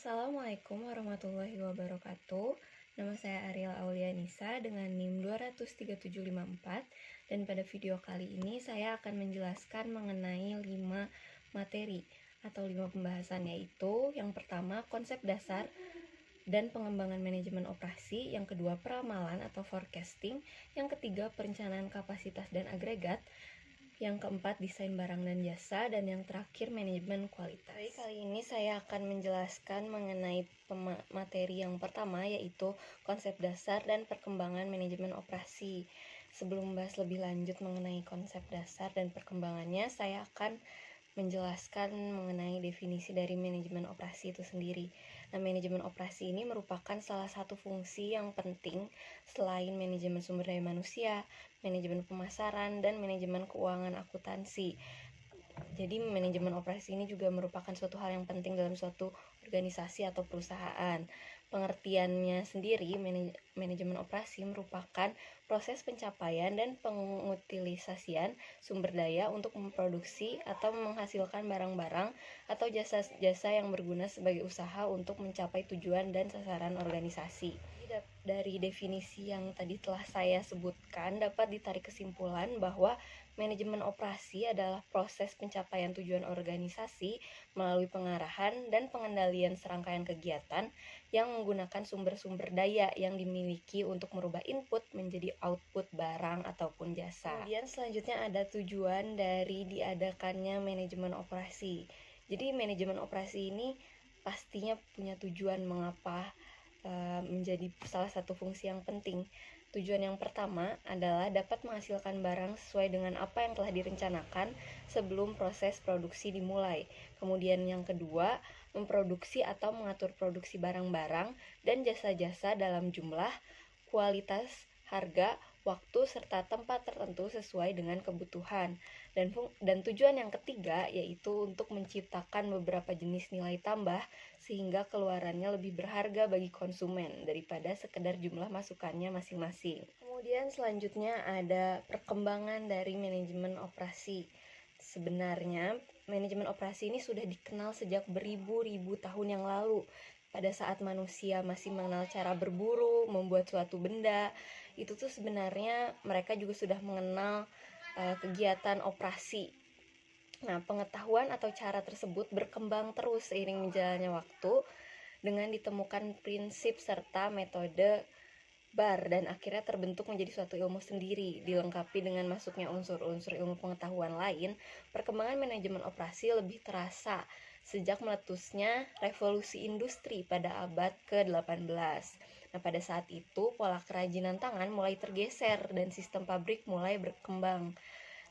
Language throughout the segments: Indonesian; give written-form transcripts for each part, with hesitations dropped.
Assalamualaikum warahmatullahi wabarakatuh. Nama saya Ariel Aulianisa dengan NIM 23754, dan pada video kali ini saya akan menjelaskan mengenai 5 materi atau 5 pembahasan, yaitu yang pertama konsep dasar dan pengembangan manajemen operasi, yang kedua peramalan atau forecasting, yang ketiga perencanaan kapasitas dan agregat, yang keempat desain barang dan jasa, dan yang terakhir manajemen kualitas. Baik, kali ini saya akan menjelaskan mengenai materi yang pertama, yaitu konsep dasar dan perkembangan manajemen operasi. Sebelum membahas lebih lanjut mengenai konsep dasar dan perkembangannya, saya akan menjelaskan mengenai definisi dari manajemen operasi itu sendiri. Nah, manajemen operasi ini merupakan salah satu fungsi yang penting selain manajemen sumber daya manusia, manajemen pemasaran, dan manajemen keuangan akuntansi. Jadi manajemen operasi ini juga merupakan suatu hal yang penting dalam suatu organisasi atau perusahaan. Pengertiannya sendiri, manajemen operasi merupakan proses pencapaian dan pengutilisasian sumber daya untuk memproduksi atau menghasilkan barang-barang atau jasa-jasa yang berguna sebagai usaha untuk mencapai tujuan dan sasaran organisasi. Dari definisi yang tadi telah saya sebutkan, dapat ditarik kesimpulan bahwa manajemen operasi adalah proses pencapaian tujuan organisasi melalui pengarahan dan pengendalian serangkaian kegiatan yang menggunakan sumber-sumber daya yang dimiliki untuk merubah input menjadi output barang ataupun jasa. Kemudian selanjutnya ada tujuan dari diadakannya manajemen operasi. Jadi manajemen operasi ini pastinya punya tujuan mengapa menjadi salah satu fungsi yang penting. Tujuan yang pertama adalah dapat menghasilkan barang sesuai dengan apa yang telah direncanakan sebelum proses produksi dimulai. Kemudian yang kedua, memproduksi atau mengatur produksi barang-barang dan jasa-jasa dalam jumlah, kualitas, harga, waktu, serta tempat tertentu sesuai dengan kebutuhan. Dan tujuan yang ketiga yaitu untuk menciptakan beberapa jenis nilai tambah sehingga keluarannya lebih berharga bagi konsumen daripada sekedar jumlah masukannya masing-masing. Kemudian selanjutnya ada perkembangan dari manajemen operasi. Sebenarnya manajemen operasi ini sudah dikenal sejak beribu-ribu tahun yang lalu. Pada saat manusia masih mengenal cara berburu, membuat suatu benda, itu tuh sebenarnya mereka juga sudah mengenal kegiatan operasi. Nah, pengetahuan atau cara tersebut berkembang terus seiring menjalannya waktu dengan ditemukan prinsip serta metode dan akhirnya terbentuk menjadi suatu ilmu sendiri. Dilengkapi dengan masuknya unsur-unsur ilmu pengetahuan lain, perkembangan manajemen operasi lebih terasa sejak meletusnya revolusi industri pada abad ke-18. Nah, pada saat itu pola kerajinan tangan mulai tergeser dan sistem pabrik mulai berkembang,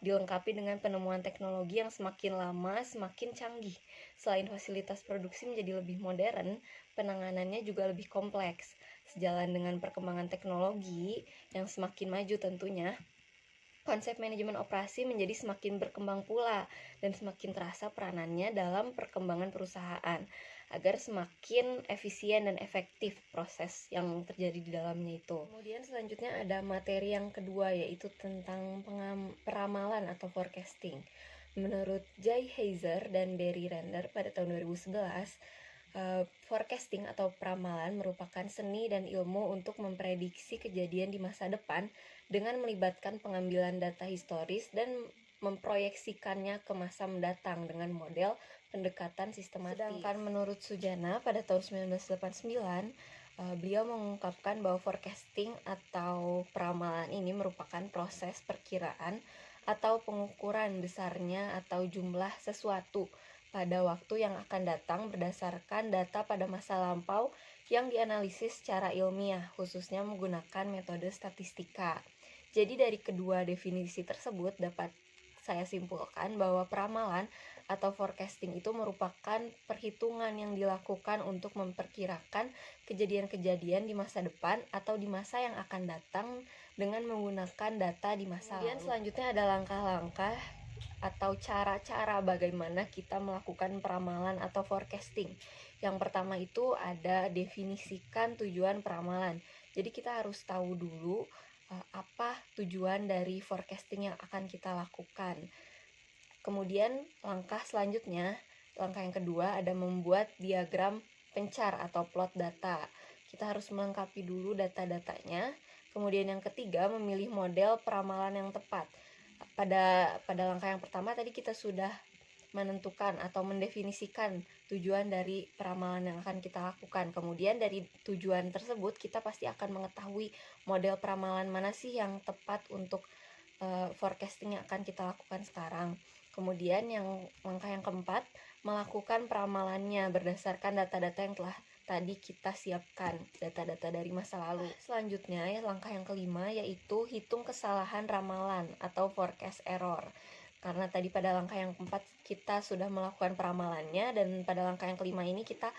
dilengkapi dengan penemuan teknologi yang semakin lama semakin canggih. Selain fasilitas produksi menjadi lebih modern, penanganannya juga lebih kompleks. Sejalan dengan perkembangan teknologi yang semakin maju tentunya, konsep manajemen operasi menjadi semakin berkembang pula dan semakin terasa peranannya dalam perkembangan perusahaan agar semakin efisien dan efektif proses yang terjadi di dalamnya itu. Kemudian selanjutnya ada materi yang kedua, yaitu tentang peramalan atau forecasting. Menurut Jay Heiser dan Barry Render pada tahun 2011, forecasting atau peramalan merupakan seni dan ilmu untuk memprediksi kejadian di masa depan dengan melibatkan pengambilan data historis dan memproyeksikannya ke masa mendatang dengan model pendekatan sistematis. Sedangkan menurut Sujana pada tahun 1989, beliau mengungkapkan bahwa forecasting atau peramalan ini merupakan proses perkiraan atau pengukuran besarnya atau jumlah sesuatu pada waktu yang akan datang berdasarkan data pada masa lampau yang dianalisis secara ilmiah, khususnya menggunakan metode statistika. Jadi dari kedua definisi tersebut dapat saya simpulkan bahwa peramalan atau forecasting itu merupakan perhitungan yang dilakukan untuk memperkirakan kejadian-kejadian di masa depan atau di masa yang akan datang dengan menggunakan data di masa lalu. Kemudian selanjutnya ada langkah-langkah atau cara-cara bagaimana kita melakukan peramalan atau forecasting. Yang pertama itu ada definisikan tujuan peramalan. Jadi kita harus tahu dulu apa tujuan dari forecasting yang akan kita lakukan. Kemudian langkah selanjutnya, langkah yang kedua ada membuat diagram pencar atau plot data. Kita harus melengkapi dulu data-datanya. Kemudian yang ketiga, memilih model peramalan yang tepat. Pada langkah yang pertama tadi kita sudah menentukan atau mendefinisikan tujuan dari peramalan yang akan kita lakukan. Kemudian dari tujuan tersebut kita pasti akan mengetahui model peramalan mana sih yang tepat untuk forecasting yang akan kita lakukan sekarang. Kemudian yang langkah yang keempat, melakukan peramalannya berdasarkan data-data yang telah tadi kita siapkan, data-data dari masa lalu. Selanjutnya langkah yang kelima yaitu hitung kesalahan ramalan atau forecast error. Karena tadi pada langkah yang keempat kita sudah melakukan peramalannya, dan pada langkah yang kelima ini kita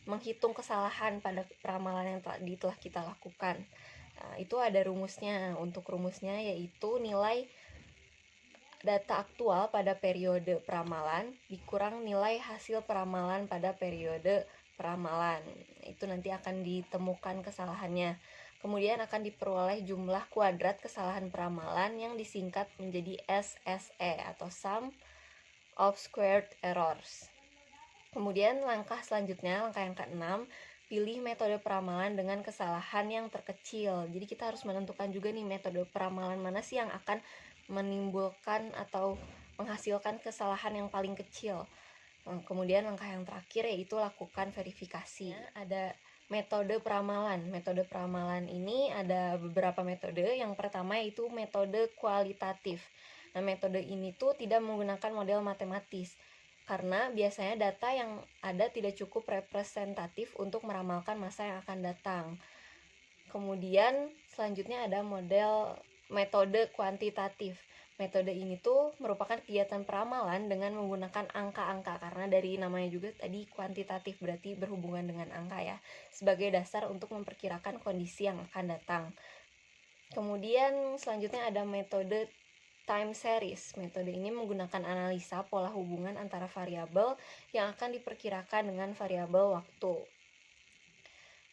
menghitung kesalahan pada peramalan yang telah kita lakukan. Nah, itu ada rumusnya. Untuk rumusnya yaitu nilai data aktual pada periode peramalan dikurang nilai hasil peramalan pada periode peramalan. Itu nanti akan ditemukan kesalahannya. Kemudian akan diperoleh jumlah kuadrat kesalahan peramalan yang disingkat menjadi SSE atau Sum of Squared Errors. Kemudian langkah selanjutnya, langkah yang keenam, pilih metode peramalan dengan kesalahan yang terkecil. Jadi kita harus menentukan juga nih metode peramalan mana sih yang akan menimbulkan atau menghasilkan kesalahan yang paling kecil. Kemudian langkah yang terakhir yaitu lakukan verifikasi. Ada metode peramalan. Metode peramalan ini ada beberapa metode. Yang pertama yaitu metode kualitatif. Nah, metode ini tuh tidak menggunakan model matematis, karena biasanya data yang ada tidak cukup representatif untuk meramalkan masa yang akan datang. Kemudian selanjutnya ada metode kuantitatif. Metode ini tuh merupakan kegiatan peramalan dengan menggunakan angka-angka, karena dari namanya juga tadi kuantitatif, berarti berhubungan dengan angka ya, sebagai dasar untuk memperkirakan kondisi yang akan datang. Kemudian selanjutnya ada metode time series. Metode ini menggunakan analisa pola hubungan antara variabel yang akan diperkirakan dengan variabel waktu.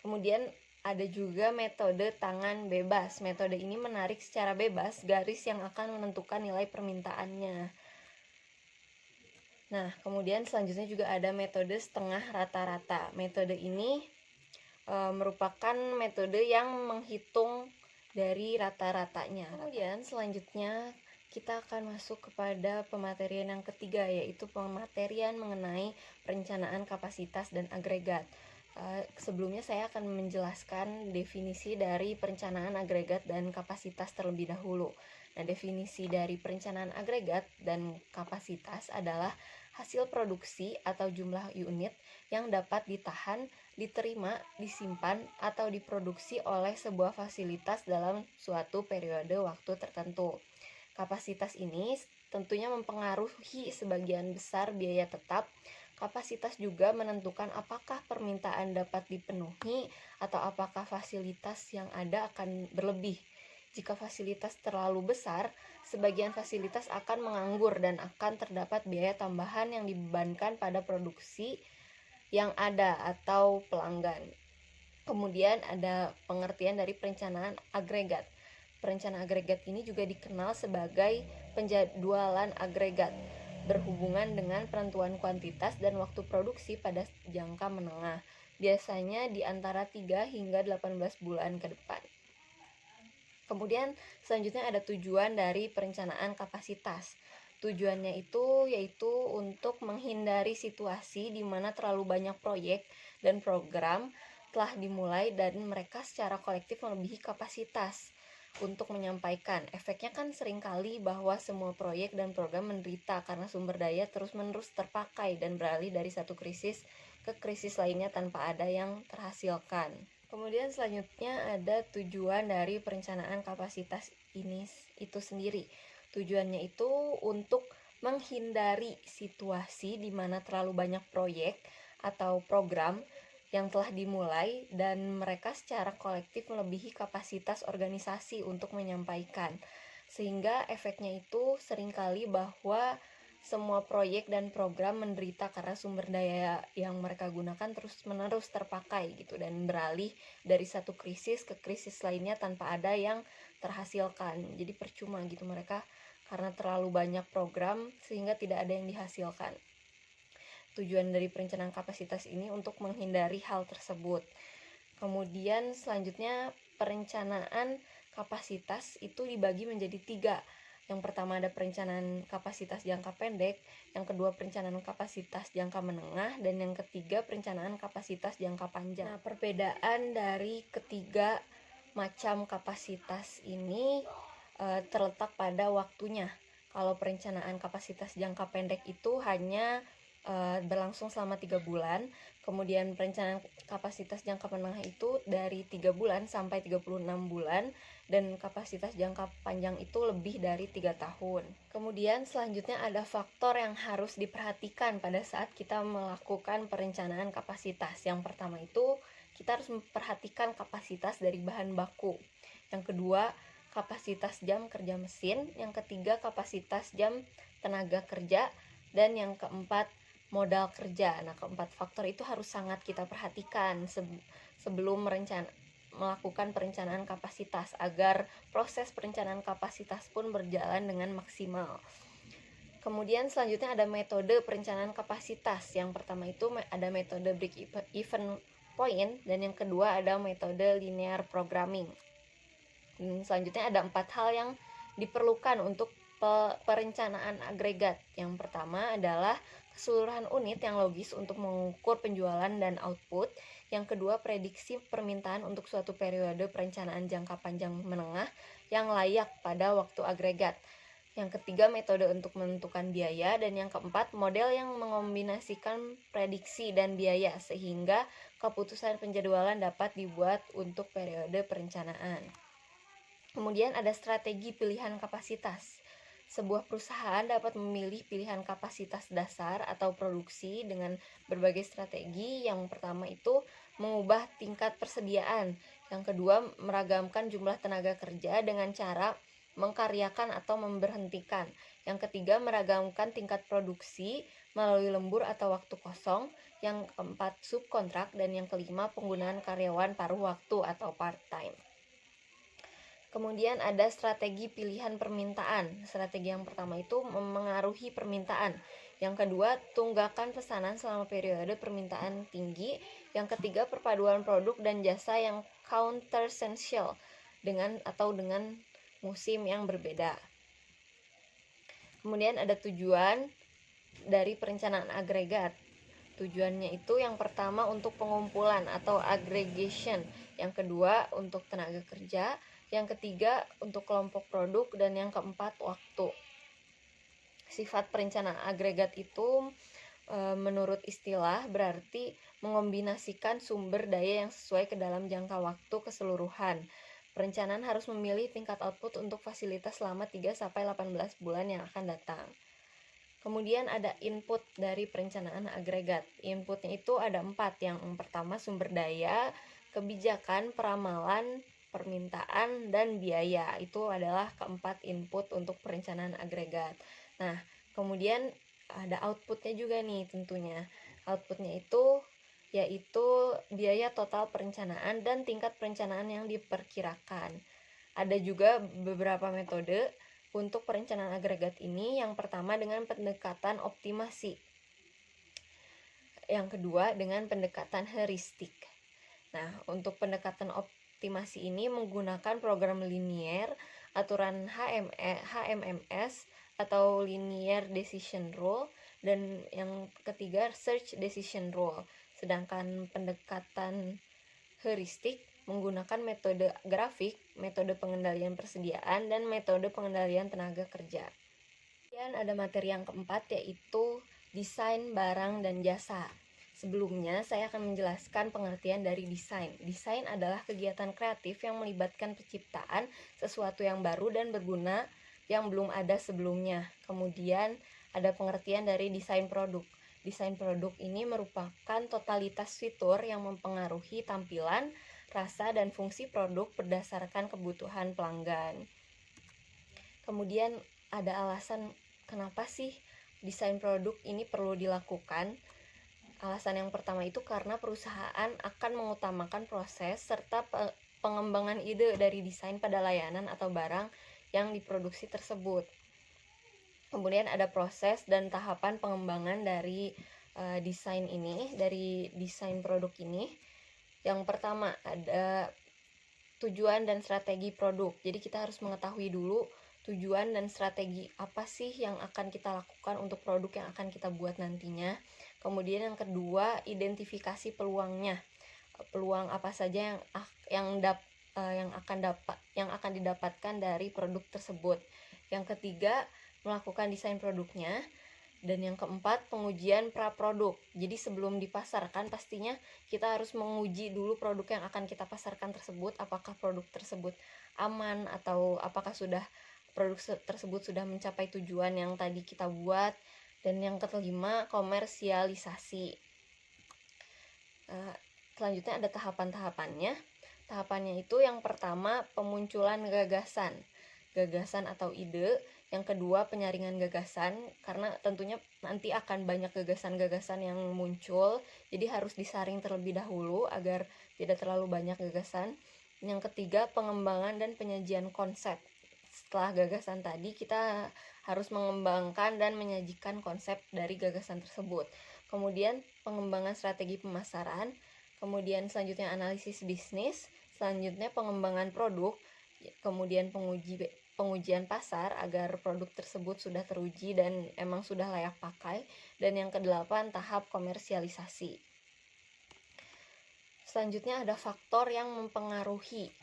Kemudian ada juga metode tangan bebas. Metode ini menarik secara bebas garis yang akan menentukan nilai permintaannya. Nah, kemudian selanjutnya juga ada metode setengah rata-rata. Metode ini merupakan metode yang menghitung dari rata-ratanya. Kemudian selanjutnya kita akan masuk kepada pematerian yang ketiga, yaitu pematerian mengenai perencanaan kapasitas dan agregat. Sebelumnya saya akan menjelaskan definisi dari perencanaan agregat dan kapasitas terlebih dahulu. Nah, definisi dari perencanaan agregat dan kapasitas adalah hasil produksi atau jumlah unit yang dapat ditahan, diterima, disimpan, atau diproduksi oleh sebuah fasilitas dalam suatu periode waktu tertentu. Kapasitas ini tentunya mempengaruhi sebagian besar biaya tetap. Kapasitas juga menentukan apakah permintaan dapat dipenuhi atau apakah fasilitas yang ada akan berlebih. Jika fasilitas terlalu besar, sebagian fasilitas akan menganggur dan akan terdapat biaya tambahan yang dibebankan pada produksi yang ada atau pelanggan. Kemudian ada pengertian dari perencanaan agregat. Perencanaan agregat ini juga dikenal sebagai penjadwalan agregat, berhubungan dengan penentuan kuantitas dan waktu produksi pada jangka menengah, biasanya di antara 3 hingga 18 bulan ke depan. Kemudian selanjutnya ada tujuan dari perencanaan kapasitas. Tujuannya itu yaitu untuk menghindari situasi di mana terlalu banyak proyek dan program telah dimulai dan mereka secara kolektif melebihi kapasitas untuk menyampaikan. Efeknya kan seringkali bahwa semua proyek dan program menderita karena sumber daya terus-menerus terpakai dan beralih dari satu krisis ke krisis lainnya tanpa ada yang terhasilkan. Kemudian selanjutnya ada tujuan dari perencanaan kapasitas ini itu sendiri. Tujuannya itu untuk menghindari situasi di mana terlalu banyak proyek atau program yang telah dimulai dan mereka secara kolektif melebihi kapasitas organisasi untuk menyampaikan, sehingga efeknya itu seringkali bahwa semua proyek dan program menderita karena sumber daya yang mereka gunakan terus-menerus terpakai gitu dan beralih dari satu krisis ke krisis lainnya tanpa ada yang terhasilkan. Jadi percuma gitu mereka karena terlalu banyak program sehingga tidak ada yang dihasilkan. Tujuan dari perencanaan kapasitas ini untuk menghindari hal tersebut. Kemudian selanjutnya perencanaan kapasitas itu dibagi menjadi 3. Yang pertama ada perencanaan kapasitas jangka pendek, yang kedua perencanaan kapasitas jangka menengah, dan yang ketiga perencanaan kapasitas jangka panjang. Nah, perbedaan dari ketiga macam kapasitas ini terletak pada waktunya. Kalau perencanaan kapasitas jangka pendek itu hanya berlangsung selama 3 bulan, kemudian perencanaan kapasitas jangka menengah itu dari 3 bulan sampai 36 bulan, dan kapasitas jangka panjang itu lebih dari 3 tahun. Kemudian selanjutnya ada faktor yang harus diperhatikan pada saat kita melakukan perencanaan kapasitas. Yang pertama itu kita harus memperhatikan kapasitas dari bahan baku. Yang kedua, kapasitas jam kerja mesin. Yang ketiga, kapasitas jam tenaga kerja. Dan yang keempat, modal kerja. Nah, keempat faktor itu harus sangat kita perhatikan sebelum melakukan perencanaan kapasitas, agar proses perencanaan kapasitas pun berjalan dengan maksimal. Kemudian selanjutnya ada metode perencanaan kapasitas. Yang pertama itu ada metode break-even point, dan yang kedua ada metode linear programming. Selanjutnya ada 4 hal yang diperlukan untuk perencanaan agregat. Yang pertama adalah keseluruhan unit yang logis untuk mengukur penjualan dan output. Yang kedua, prediksi permintaan untuk suatu periode perencanaan jangka panjang menengah yang layak pada waktu agregat. Yang ketiga, metode untuk menentukan biaya. Dan yang keempat, model yang mengombinasikan prediksi dan biaya sehingga keputusan penjadwalan dapat dibuat untuk periode perencanaan. Kemudian ada strategi pilihan kapasitas. Sebuah perusahaan dapat memilih pilihan kapasitas dasar atau produksi dengan berbagai strategi. Yang pertama itu mengubah tingkat persediaan. Yang kedua, meragamkan jumlah tenaga kerja dengan cara mengkaryakan atau memberhentikan. Yang ketiga, meragamkan tingkat produksi melalui lembur atau waktu kosong. Yang keempat, subkontrak. Dan yang kelima, penggunaan karyawan paruh waktu atau part-time. Kemudian ada strategi pilihan permintaan. Strategi yang pertama itu memengaruhi permintaan. Yang kedua, tunggakan pesanan selama periode permintaan tinggi. Yang ketiga, perpaduan produk dan jasa yang countersensual dengan musim yang berbeda. Kemudian ada tujuan dari perencanaan agregat. Tujuannya itu yang pertama untuk pengumpulan atau aggregation. Yang kedua untuk tenaga kerja. Yang ketiga untuk kelompok produk, dan yang keempat waktu. Sifat perencanaan agregat itu menurut istilah berarti mengombinasikan sumber daya yang sesuai ke dalam jangka waktu keseluruhan. Perencanaan harus memilih tingkat output untuk fasilitas selama 3-18 bulan yang akan datang. Kemudian ada input dari perencanaan agregat. Inputnya itu ada 4. Yang pertama sumber daya, kebijakan, peramalan, permintaan, dan biaya. Itu adalah keempat input untuk perencanaan agregat. Nah, kemudian ada outputnya juga nih tentunya. Outputnya itu yaitu biaya total perencanaan dan tingkat perencanaan yang diperkirakan. Ada juga beberapa metode untuk perencanaan agregat ini. Yang pertama dengan pendekatan optimasi. Yang kedua dengan pendekatan heuristik. Nah, untuk pendekatan optimasi ini menggunakan program linier, aturan HMMS atau Linear Decision Rule, dan yang ketiga Search Decision Rule. Sedangkan pendekatan heuristik menggunakan metode grafik, metode pengendalian persediaan, dan metode pengendalian tenaga kerja. Kemudian ada materi yang keempat, yaitu desain barang dan jasa. Sebelumnya, saya akan menjelaskan pengertian dari desain. Desain adalah kegiatan kreatif yang melibatkan penciptaan sesuatu yang baru dan berguna yang belum ada sebelumnya. Kemudian, ada pengertian dari desain produk. Desain produk ini merupakan totalitas fitur yang mempengaruhi tampilan, rasa, dan fungsi produk berdasarkan kebutuhan pelanggan. Kemudian, ada alasan kenapa sih desain produk ini perlu dilakukan. Alasan yang pertama itu karena perusahaan akan mengutamakan proses serta pengembangan ide dari desain pada layanan atau barang yang diproduksi tersebut. Kemudian ada proses dan tahapan pengembangan dari desain ini, dari desain produk ini. Yang pertama ada tujuan dan strategi produk. Jadi kita harus mengetahui dulu tujuan dan strategi apa sih yang akan kita lakukan untuk produk yang akan kita buat nantinya. Kemudian yang kedua, identifikasi peluangnya. Peluang apa saja yang akan didapatkan dari produk tersebut. Yang ketiga, melakukan desain produknya. Dan yang keempat, pengujian pra-produk. Jadi sebelum dipasarkan, pastinya kita harus menguji dulu produk yang akan kita pasarkan tersebut, apakah produk tersebut aman atau apakah produk tersebut sudah mencapai tujuan yang tadi kita buat. Dan yang kelima, komersialisasi. Selanjutnya ada tahapan-tahapannya. Tahapannya itu yang pertama, pemunculan gagasan atau ide. Yang kedua, penyaringan gagasan, karena tentunya nanti akan banyak gagasan-gagasan yang muncul, jadi harus disaring terlebih dahulu agar tidak terlalu banyak gagasan. Yang ketiga, pengembangan dan penyajian konsep. Setelah gagasan tadi, kita harus mengembangkan dan menyajikan konsep dari gagasan tersebut. Kemudian, pengembangan strategi pemasaran. Kemudian selanjutnya analisis bisnis. Selanjutnya pengembangan produk. Kemudian pengujian pasar agar produk tersebut sudah teruji dan emang sudah layak pakai. Dan yang kedelapan, tahap komersialisasi. Selanjutnya ada faktor yang mempengaruhi.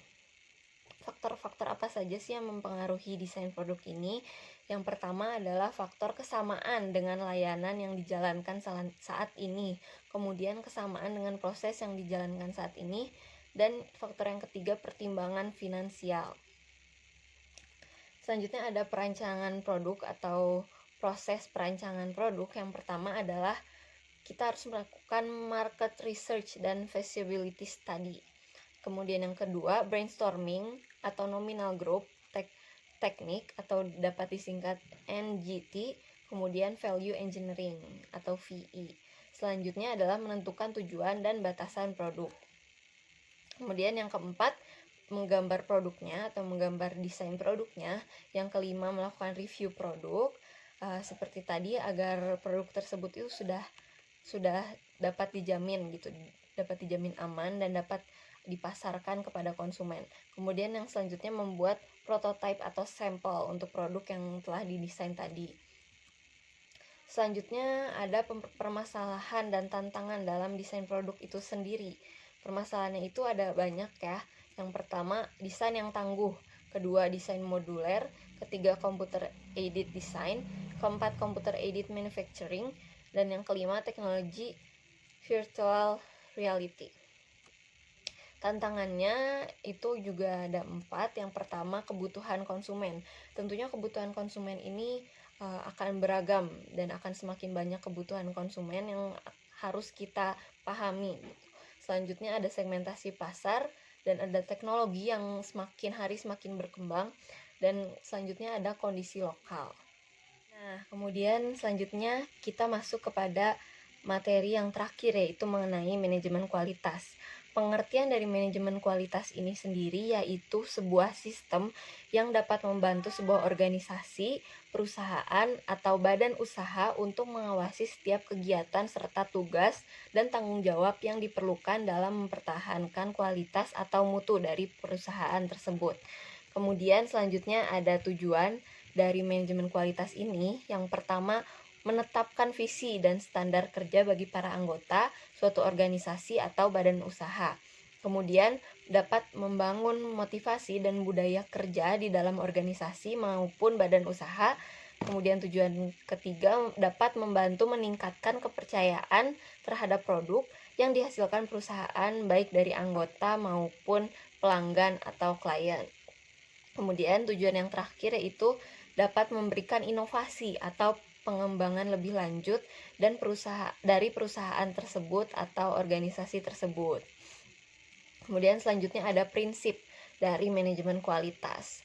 Faktor-faktor apa saja sih yang mempengaruhi desain produk ini? Yang pertama adalah faktor kesamaan dengan layanan yang dijalankan saat ini. Kemudian kesamaan dengan proses yang dijalankan saat ini. Dan faktor yang ketiga, pertimbangan finansial. Selanjutnya ada perancangan produk atau proses perancangan produk. Yang pertama adalah kita harus melakukan market research dan feasibility study. Kemudian yang kedua, brainstorming atau nominal growth teknik atau dapat disingkat NGT. Kemudian value engineering atau VE. Selanjutnya adalah menentukan tujuan dan batasan produk. Kemudian yang keempat, menggambar produknya atau menggambar desain produknya. Yang kelima, melakukan review produk. Seperti tadi, agar produk tersebut itu sudah dapat dijamin gitu, dapat dijamin aman dan dapat dipasarkan kepada konsumen. Kemudian yang selanjutnya, membuat prototype atau sampel untuk produk yang telah didesain tadi. Selanjutnya ada permasalahan dan tantangan dalam desain produk itu sendiri. Permasalahannya itu ada banyak ya. Yang pertama, desain yang tangguh. Kedua, desain moduler. Ketiga, computer aided design. Keempat, computer aided manufacturing. Dan yang kelima, teknologi virtual reality. Tantangannya itu juga ada 4. Yang pertama, kebutuhan konsumen. Tentunya kebutuhan konsumen ini akan beragam dan akan semakin banyak kebutuhan konsumen yang harus kita pahami. Selanjutnya ada segmentasi pasar dan ada teknologi yang semakin hari semakin berkembang, dan selanjutnya ada kondisi lokal. Nah, kemudian selanjutnya kita masuk kepada materi yang terakhir, yaitu mengenai manajemen kualitas. Pengertian dari manajemen kualitas ini sendiri yaitu sebuah sistem yang dapat membantu sebuah organisasi, perusahaan, atau badan usaha untuk mengawasi setiap kegiatan serta tugas dan tanggung jawab yang diperlukan dalam mempertahankan kualitas atau mutu dari perusahaan tersebut. Kemudian selanjutnya ada tujuan dari manajemen kualitas ini. Yang pertama, menetapkan visi dan standar kerja bagi para anggota suatu organisasi atau badan usaha. Kemudian dapat membangun motivasi dan budaya kerja di dalam organisasi maupun badan usaha. Kemudian tujuan ketiga, dapat membantu meningkatkan kepercayaan terhadap produk yang dihasilkan perusahaan baik dari anggota maupun pelanggan atau klien. Kemudian tujuan yang terakhir yaitu dapat memberikan inovasi atau pengembangan lebih lanjut dan dari perusahaan tersebut atau organisasi tersebut. Kemudian selanjutnya ada prinsip dari manajemen kualitas.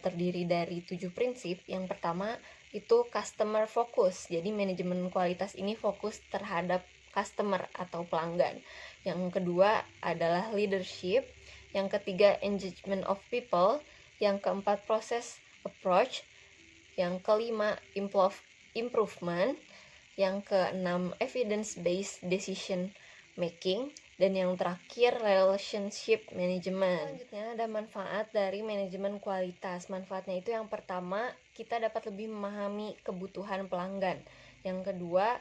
Terdiri dari 7 prinsip. Yang pertama itu customer focus. Jadi manajemen kualitas ini fokus terhadap customer atau pelanggan. Yang kedua adalah leadership. Yang ketiga engagement of people. Yang keempat process approach. Yang kelima improvement. yang keenam evidence-based decision making, dan yang terakhir relationship management. Selanjutnya ada manfaat dari manajemen kualitas. Manfaatnya itu yang pertama, kita dapat lebih memahami kebutuhan pelanggan. Yang kedua,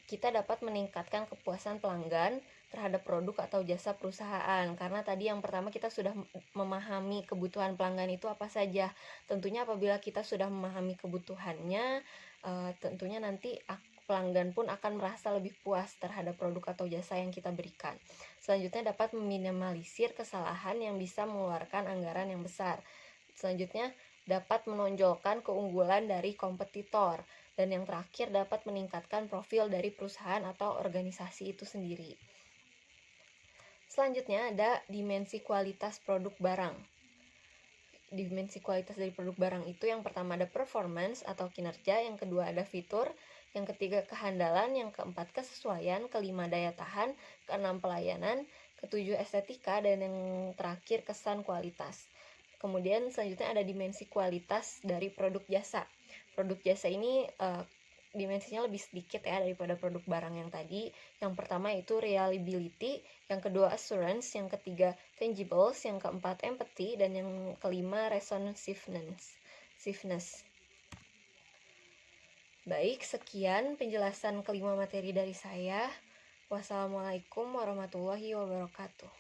kita dapat meningkatkan kepuasan pelanggan terhadap produk atau jasa perusahaan, karena tadi yang pertama kita sudah memahami kebutuhan pelanggan itu apa saja. Tentunya apabila kita sudah memahami kebutuhannya, tentunya nanti pelanggan pun akan merasa lebih puas terhadap produk atau jasa yang kita berikan. Selanjutnya dapat meminimalisir kesalahan yang bisa mengeluarkan anggaran yang besar. Selanjutnya dapat menonjolkan keunggulan dari kompetitor. Dan yang terakhir dapat meningkatkan profil dari perusahaan atau organisasi itu sendiri. Selanjutnya ada dimensi kualitas produk barang. Dimensi kualitas dari produk barang itu yang pertama ada performance atau kinerja, yang kedua ada fitur, yang ketiga kehandalan, yang keempat kesesuaian, kelima daya tahan, keenam pelayanan, ketujuh estetika, dan yang terakhir kesan kualitas. Kemudian selanjutnya ada dimensi kualitas dari produk jasa. Produk jasa ini dimensinya lebih sedikit ya daripada produk barang yang tadi. Yang pertama itu reliability, yang kedua assurance, yang ketiga tangibles, yang keempat empathy, dan yang kelima responsiveness. Baik, sekian penjelasan kelima materi dari saya. Wassalamualaikum warahmatullahi wabarakatuh.